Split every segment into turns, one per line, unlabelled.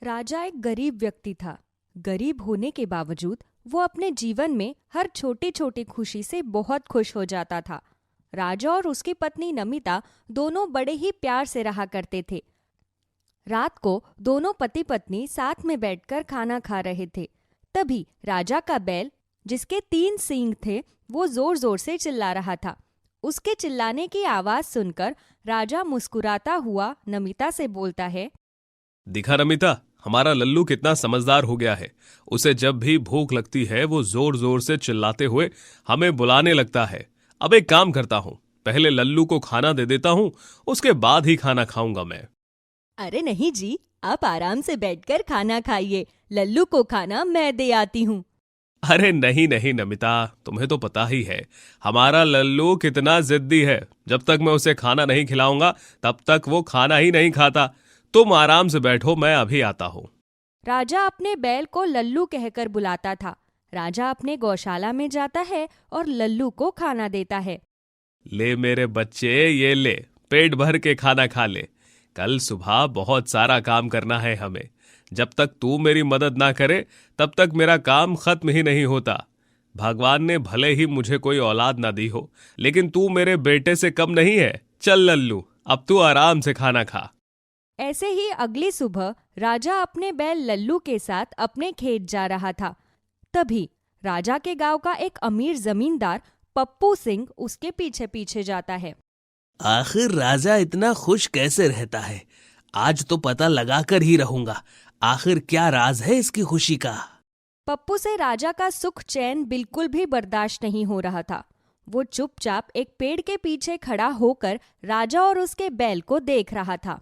राजा एक गरीब व्यक्ति था। गरीब होने के बावजूद वो अपने जीवन में हर छोटी छोटी खुशी से बहुत खुश हो जाता था। राजा और उसकी पत्नी नमिता दोनों बड़े ही प्यार से रहा करते थे। रात को दोनों पति पत्नी साथ में बैठकर खाना खा रहे थे। तभी राजा का बैल, जिसके 3 सींग थे, वो जोर जोर से चिल्ला रहा था। उसके चिल्लाने की आवाज सुनकर राजा मुस्कुराता हुआ नमिता से बोलता है,
दिखा नमिता, हमारा लल्लू कितना समझदार हो गया है। उसे जब भी भूख लगती है वो जोर जोर से चिल्लाते हुए हमें बुलाने लगता है। अब एक काम करता हूँ, पहले लल्लू को खाना दे देता हूँ, उसके बाद ही खाना खाऊंगा मैं।
अरे नहीं जी, आप आराम से बैठकर खाना खाइए, लल्लू को खाना मैं दे आती हूँ।
अरे नहीं नहीं नमिता, तुम्हें तो पता ही है हमारा लल्लू कितना जिद्दी है। जब तक मैं उसे खाना नहीं खिलाऊंगा तब तक वो खाना ही नहीं खाता। तुम आराम से बैठो, मैं अभी आता हूँ।
राजा अपने बैल को लल्लू कहकर बुलाता था। राजा अपने गौशाला में जाता है और लल्लू को खाना देता है।
ले मेरे बच्चे, ये ले, पेट भर के खाना खा ले। कल सुबह बहुत सारा काम करना है हमें। जब तक तू मेरी मदद ना करे तब तक मेरा काम खत्म ही नहीं होता। भगवान ने भले ही मुझे कोई औलाद ना दी हो, लेकिन तू मेरे बेटे से कम नहीं है। चल लल्लू, अब तू आराम से खाना खा।
ऐसे ही अगली सुबह राजा अपने बैल लल्लू के साथ अपने खेत जा रहा था। तभी राजा के गांव का एक अमीर जमींदार पप्पू सिंह उसके पीछे पीछे जाता है।
आखिर राजा इतना खुश कैसे रहता है? आज तो पता लगाकर ही रहूंगा, आखिर क्या राज है इसकी खुशी का।
पप्पू से राजा का सुख चैन बिल्कुल भी बर्दाश्त नहीं हो रहा था। वो चुपचाप एक पेड़ के पीछे खड़ा होकर राजा और उसके बैल को देख रहा था।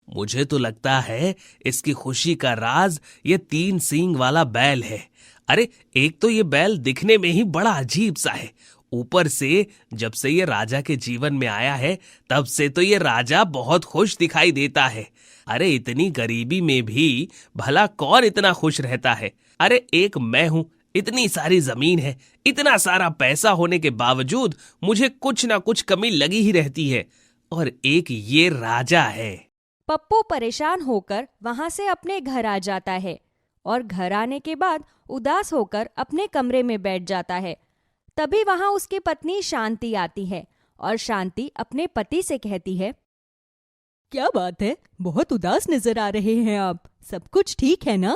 मुझे तो लगता है इसकी खुशी का राज ये 3 सींग वाला बैल है। अरे एक तो ये बैल दिखने में ही बड़ा अजीब सा है, ऊपर से जब से ये राजा के जीवन में आया है तब से तो ये राजा बहुत खुश दिखाई देता है। अरे इतनी गरीबी में भी भला कौन इतना खुश रहता है? अरे एक मैं हूँ, इतनी सारी जमीन है, इतना सारा पैसा होने के बावजूद मुझे कुछ ना कुछ कमी लगी ही रहती है, और एक ये राजा है।
पप्पू परेशान होकर वहां से अपने घर आ जाता है और घर आने के बाद उदास होकर अपने कमरे में बैठ जाता है। तभी वहां उसकी पत्नी शांति आती है और शांति अपने पति से कहती है, क्या बात है, बहुत उदास नजर आ रहे हैं आप, सब कुछ ठीक है ना?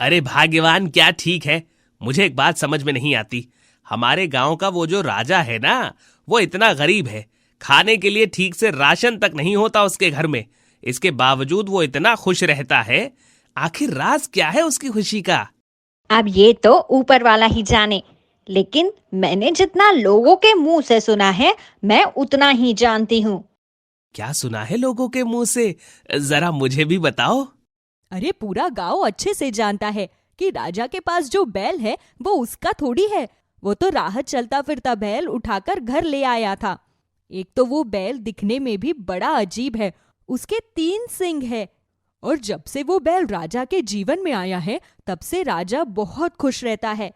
अरे भाग्यवान, क्या ठीक है? मुझे एक बात समझ में नहीं आती। हमारे गांव का वो जो राजा है ना, वो इतना गरीब है, खाने के लिए ठीक से राशन तक नहीं होता उसके घर में। इसके बावजूद वो इतना खुश रहता है। आखिर राज क्या है उसकी खुशी का?
अब ये तो ऊपर वाला ही जाने, लेकिन मैंने जितना लोगों के मुंह से सुना है मैं उतना ही जानती हूँ।
क्या सुना है लोगों के मुंह से? जरा मुझे भी बताओ।
अरे पूरा गांव अच्छे से जानता है कि राजा के पास जो बैल है वो उसका थोड़ी है। वो तो राहत चलता फिरता बैल उठाकर घर ले आया था। एक तो वो बैल दिखने में भी बड़ा अजीब है, उसके 3 सींग है, और जब से वो बैल राजा के जीवन में आया है तब से राजा बहुत खुश रहता है।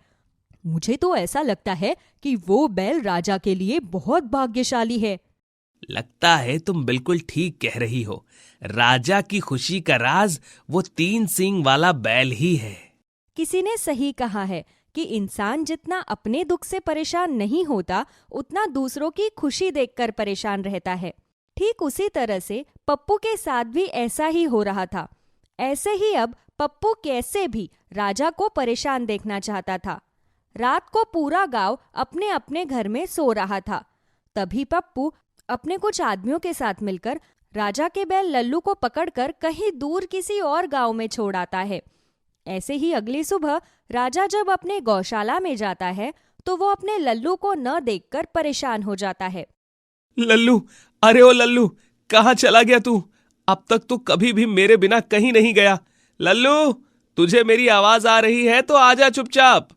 मुझे तो ऐसा लगता है कि वो बैल राजा के लिए बहुत भाग्यशाली है।
लगता है तुम बिल्कुल ठीक कह रही हो। राजा की खुशी का राज वो 3 सींग वाला बैल ही है।
किसी ने सही कहा है कि इंसान जितना अपने दुख से परेशान नहीं होता उतना दूसरों की खुशी देखकर परेशान रहता है। ठीक उसी तरह से पप्पू के साथ भी ऐसा ही हो रहा था। ऐसे ही अब पप्पू कैसे भी राजा को परेशान देखना चाहता था। रात को पूरा गांव अपने अपने घर में सो रहा था। तभी पप्पू अपने कुछ आदमियों के साथ मिलकर राजा के बैल लल्लू को पकड़कर कहीं दूर किसी और गांव में छोड़ आता है। ऐसे ही अगली सुबह राजा जब अपने गौशाला में जाता है तो वो अपने लल्लू को न देखकर परेशान हो जाता है।
लल्लू, अरे ओ लल्लू, कहाँ चला गया तू? अब तक तो कभी भी मेरे बिना कहीं नहीं गया। लल्लू, तुझे मेरी आवाज आ रही है तो आजा चुपचाप।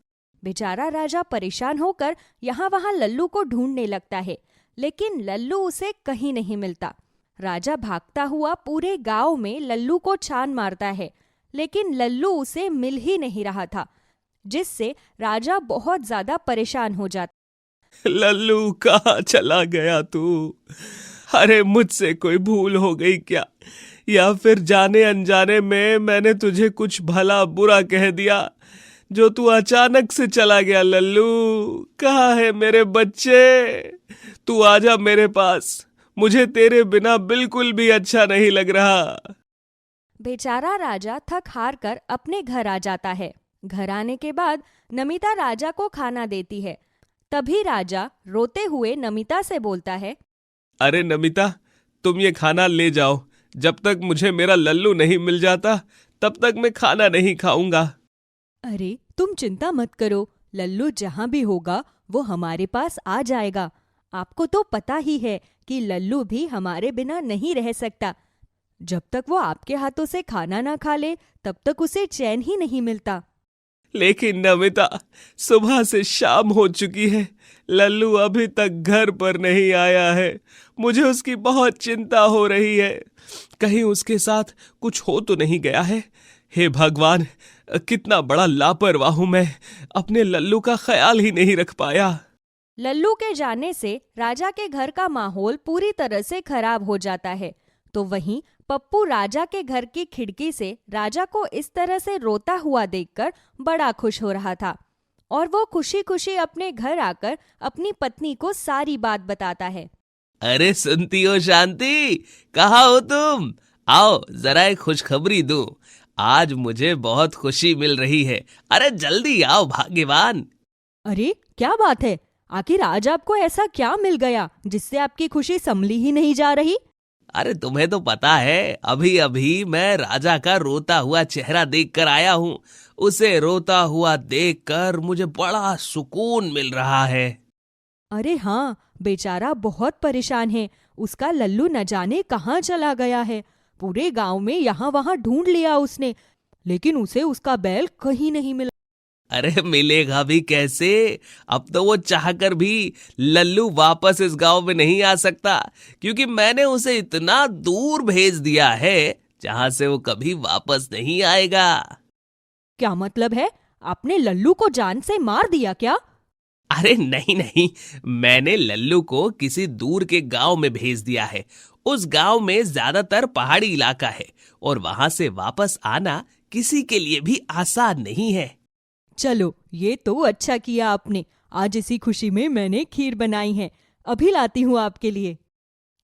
बेचारा राजा परेशान होकर यहाँ वहां लल्लू को ढूंढने लगता है, लेकिन लल्लू उसे कहीं नहीं मिलता। राजा भागता हुआ पूरे गांव में लल्लू को छान मारता है, लेकिन लल्लू उसे मिल ही नहीं रहा था, जिससे राजा बहुत ज्यादा परेशान हो जाता।
लल्लू, कहाँ चला गया तू? अरे मुझसे कोई भूल हो गई क्या, या फिर जाने अनजाने में मैंने तुझे कुछ भला बुरा कह दिया जो तू अचानक से चला गया। लल्लू, कहाँ है मेरे बच्चे? तू आजा मेरे पास, मुझे तेरे बिना बिल्कुल भी अच्छा नहीं लग रहा।
बेचारा राजा थक हार कर अपने घर आ जाता है। घर आने के बाद नमिता राजा को खाना देती है। तभी राजा रोते हुए नमिता से बोलता है,
अरे नमिता, तुम ये खाना ले जाओ। जब तक मुझे मेरा लल्लू नहीं मिल जाता तब तक मैं खाना नहीं खाऊंगा।
अरे तुम चिंता मत करो, लल्लू जहाँ भी होगा वो हमारे पास आ जाएगा। आपको तो पता ही है कि लल्लू भी हमारे बिना नहीं रह सकता। जब तक वो आपके हाथों से खाना ना खा ले तब तक उसे चैन ही नहीं मिलता।
लेकिन नमिता, सुबह से शाम हो चुकी है, लल्लू अभी तक घर पर नहीं आया है। मुझे उसकी बहुत चिंता हो रही है। कहीं उसके साथ कुछ हो तो नहीं गया है? हे भगवान, कितना बड़ा लापरवाह हूं मैं, अपने लल्लू का ख्याल ही नहीं रख पाया।
लल्लू के जाने से राजा के घर का माहौल पूरी तरह से खराब हो जाता है। तो वहीं पप्पू राजा के घर की खिड़की से राजा को इस तरह से रोता हुआ देखकर बड़ा खुश हो रहा था और वो खुशी खुशी अपने घर आकर अपनी पत्नी को सारी बात बताता है।
अरे सुनती हो शांति, कहाँ हो तुम? आओ जरा एक खुशखबरी दूं। आज मुझे बहुत खुशी मिल रही है। अरे जल्दी आओ भाग्यवान।
अरे क्या बात है, आखिर आज आपको ऐसा क्या मिल गया जिससे आपकी खुशी संभली ही नहीं जा रही?
अरे तुम्हें तो पता है, अभी अभी मैं राजा का रोता हुआ चेहरा देखकर आया हूँ। उसे रोता हुआ देखकर मुझे बड़ा सुकून मिल रहा है।
अरे हाँ, बेचारा बहुत परेशान है। उसका लल्लू न जाने कहाँ चला गया है। पूरे गांव में यहाँ वहाँ ढूंढ लिया उसने, लेकिन उसे उसका बैल कहीं नहीं मिला।
अरे मिलेगा भी कैसे? अब तो वो चाहकर भी लल्लू वापस इस गांव में नहीं आ सकता, क्योंकि मैंने उसे इतना दूर भेज दिया है जहां से वो कभी वापस नहीं आएगा।
क्या मतलब है? आपने लल्लू को जान से मार दिया क्या?
अरे नहीं नहीं, मैंने लल्लू को किसी दूर के गांव में भेज दिया है। उस गांव में ज्यादातर पहाड़ी इलाका है और वहां से वापस आना किसी के लिए भी आसान नहीं है।
चलो, ये तो अच्छा किया आपने। आज इसी खुशी में मैंने खीर बनाई है, अभी लाती हूँ आपके लिए।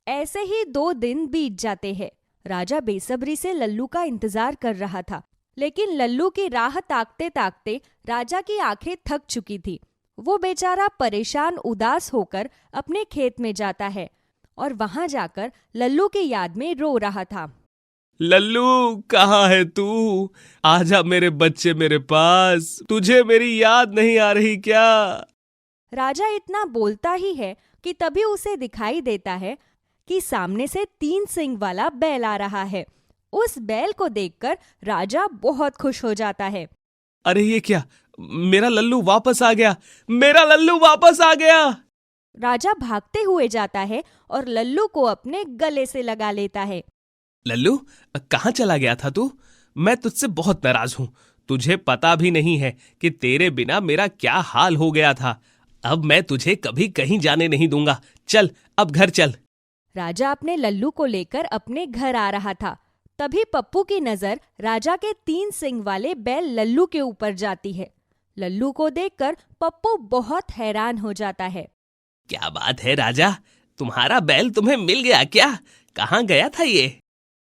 ऐसे ही 2 दिन बीत जाते हैं। राजा बेसब्री से लल्लू का इंतजार कर रहा था, लेकिन लल्लू की राह ताकते ताकते राजा की आंखें थक चुकी थी। वो बेचारा परेशान उदास होकर अपने खेत में जाता है और वहां जाकर लल्लू की याद में रो रहा था।
लल्लू, कहाँ है तू? आजा मेरे बच्चे मेरे पास, तुझे मेरी याद नहीं आ रही क्या?
राजा इतना बोलता ही है कि तभी उसे दिखाई देता है कि सामने से 3 सींग वाला बैल आ रहा है। उस बैल को देखकर राजा बहुत खुश हो जाता है।
अरे ये क्या, मेरा लल्लू वापस आ गया, मेरा लल्लू वापस आ गया।
राजा भागते हुए जाता है और लल्लू को अपने गले से लगा लेता है।
लल्लू, कहाँ चला गया था तू? मैं तुझसे बहुत नाराज हूँ। तुझे पता भी नहीं है कि तेरे बिना मेरा क्या हाल हो गया था। अब मैं तुझे कभी कहीं जाने नहीं दूंगा। चल, अब घर चल।
राजा अपने लल्लू को लेकर अपने घर आ रहा था। तभी पप्पू की नजर राजा के 3 सींग वाले बैल लल्लू के ऊपर जाती है। लल्लू को देखकर पप्पू बहुत हैरान हो जाता है।
क्या बात है राजा, तुम्हारा बैल तुम्हें मिल गया क्या? कहाँ गया था ये?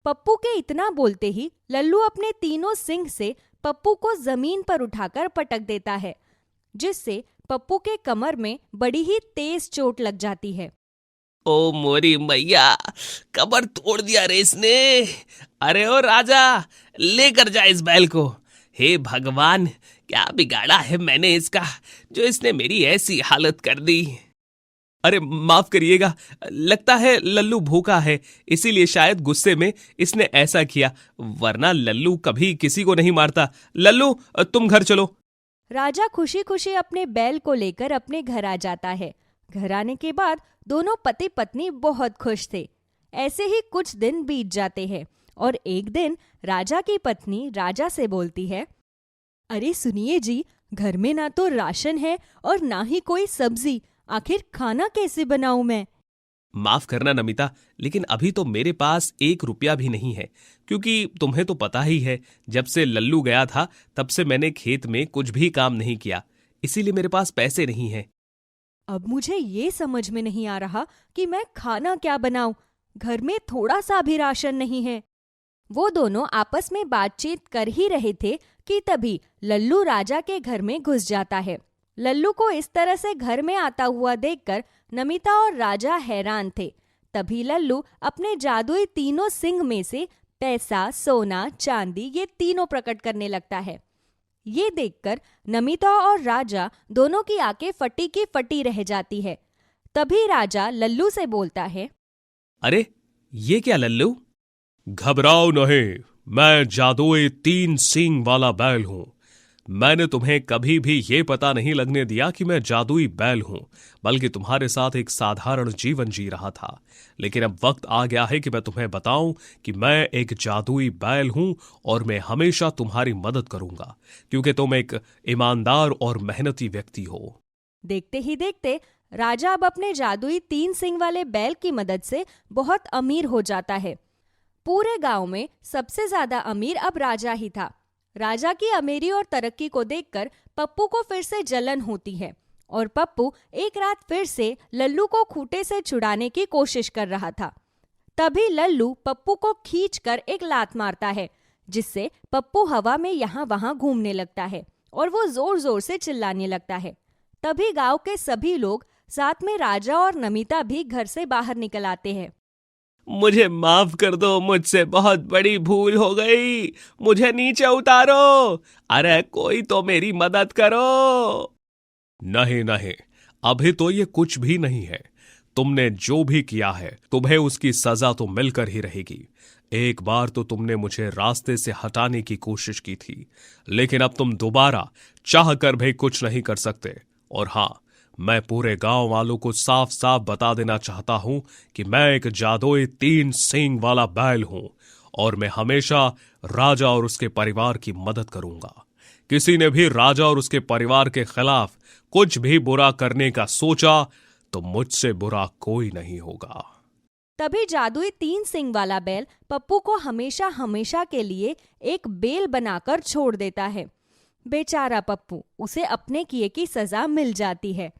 पप्पू के इतना बोलते ही लल्लू अपने तीनों सींग से पप्पू को जमीन पर उठाकर पटक देता है, जिससे पप्पू के कमर में बड़ी ही तेज चोट लग जाती है।
ओ मोरी मैया, कमर तोड़ दिया रे इसने। अरे ओ राजा, लेकर जा इस बैल को। हे भगवान, क्या बिगाड़ा है मैंने इसका, जो इसने मेरी ऐसी हालत कर दी।
अरे माफ करिएगा, लगता है लल्लू भूखा है, इसीलिए शायद गुस्से में इसने ऐसा किया, वरना लल्लू कभी किसी को नहीं मारता। लल्लू, तुम घर चलो।
राजा खुशी खुशी अपने बैल को लेकर अपने घर आ जाता है। घर आने के बाद दोनों पति पत्नी बहुत खुश थे। ऐसे ही कुछ दिन बीत जाते हैं और एक दिन राजा की पत्नी राजा से बोलती है, अरे सुनिए जी, घर में ना तो राशन है और ना ही कोई सब्जी, आखिर खाना कैसे बनाऊं मैं?
माफ करना नमिता, लेकिन अभी तो मेरे पास 1 रुपया भी नहीं है, क्योंकि तुम्हें तो पता ही है, जब से लल्लू गया था तब से मैंने खेत में कुछ भी काम नहीं किया, इसीलिए मेरे पास पैसे नहीं हैं।
अब मुझे ये समझ में नहीं आ रहा कि मैं खाना क्या बनाऊं। घर में थोड़ा सा भी राशन नहीं है। वो दोनों आपस में बातचीत कर ही रहे थे कि तभी लल्लू राजा के घर में घुस जाता है। लल्लू को इस तरह से घर में आता हुआ देखकर नमिता और राजा हैरान थे। तभी लल्लू अपने जादुई तीनों सिंह में से पैसा, सोना, चांदी ये तीनों प्रकट करने लगता है। ये देखकर नमिता और राजा दोनों की आंखें फटी की फटी रह जाती है। तभी राजा लल्लू से बोलता है,
अरे ये क्या लल्लू? घबराओ नहीं, मैं जादुई 3 सींग वाला बैल हूं। मैंने तुम्हें कभी भी ये पता नहीं लगने दिया कि मैं जादुई बैल हूं, बल्कि तुम्हारे साथ एक साधारण जीवन जी रहा था। लेकिन अब वक्त आ गया है कि मैं तुम्हें बताऊं कि मैं एक जादुई बैल हूं और मैं हमेशा तुम्हारी मदद करूंगा, क्योंकि तुम एक ईमानदार और मेहनती व्यक्ति हो।
देखते ही देखते राजा अब अपने जादुई 3 सिंग वाले बैल की मदद से बहुत अमीर हो जाता है। पूरे गांव में सबसे ज्यादा अमीर अब राजा ही था। राजा की अमीरी और तरक्की को देखकर पप्पू को फिर से जलन होती है और पप्पू एक रात फिर से लल्लू को खूंटे से छुड़ाने की कोशिश कर रहा था। तभी लल्लू पप्पू को खींचकर एक लात मारता है, जिससे पप्पू हवा में यहाँ वहां घूमने लगता है और वो जोर जोर से चिल्लाने लगता है। तभी गांव के सभी लोग, साथ में राजा और नमिता भी घर से बाहर निकल आते हैं।
मुझे माफ कर दो, मुझसे बहुत बड़ी भूल हो गई, मुझे नीचे उतारो, अरे कोई तो मेरी मदद करो। नहीं नहीं, अभी तो ये कुछ भी नहीं है। तुमने जो भी किया है तुम्हें उसकी सजा तो मिलकर ही रहेगी। एक बार तो तुमने मुझे रास्ते से हटाने की कोशिश की थी, लेकिन अब तुम दोबारा चाह कर भी कुछ नहीं कर सकते। और हाँ, मैं पूरे गांव वालों को साफ साफ बता देना चाहता हूं कि मैं एक जादुई 3 सींग वाला बैल हूं और मैं हमेशा राजा और उसके परिवार की मदद करूंगा। किसी ने भी राजा और उसके परिवार के खिलाफ कुछ भी बुरा करने का सोचा तो मुझसे बुरा कोई नहीं होगा।
तभी जादुई 3 सिंग वाला बैल पप्पू को हमेशा हमेशा के लिए एक बेल बनाकर छोड़ देता है। बेचारा पप्पू, उसे अपने किए की सजा मिल जाती है।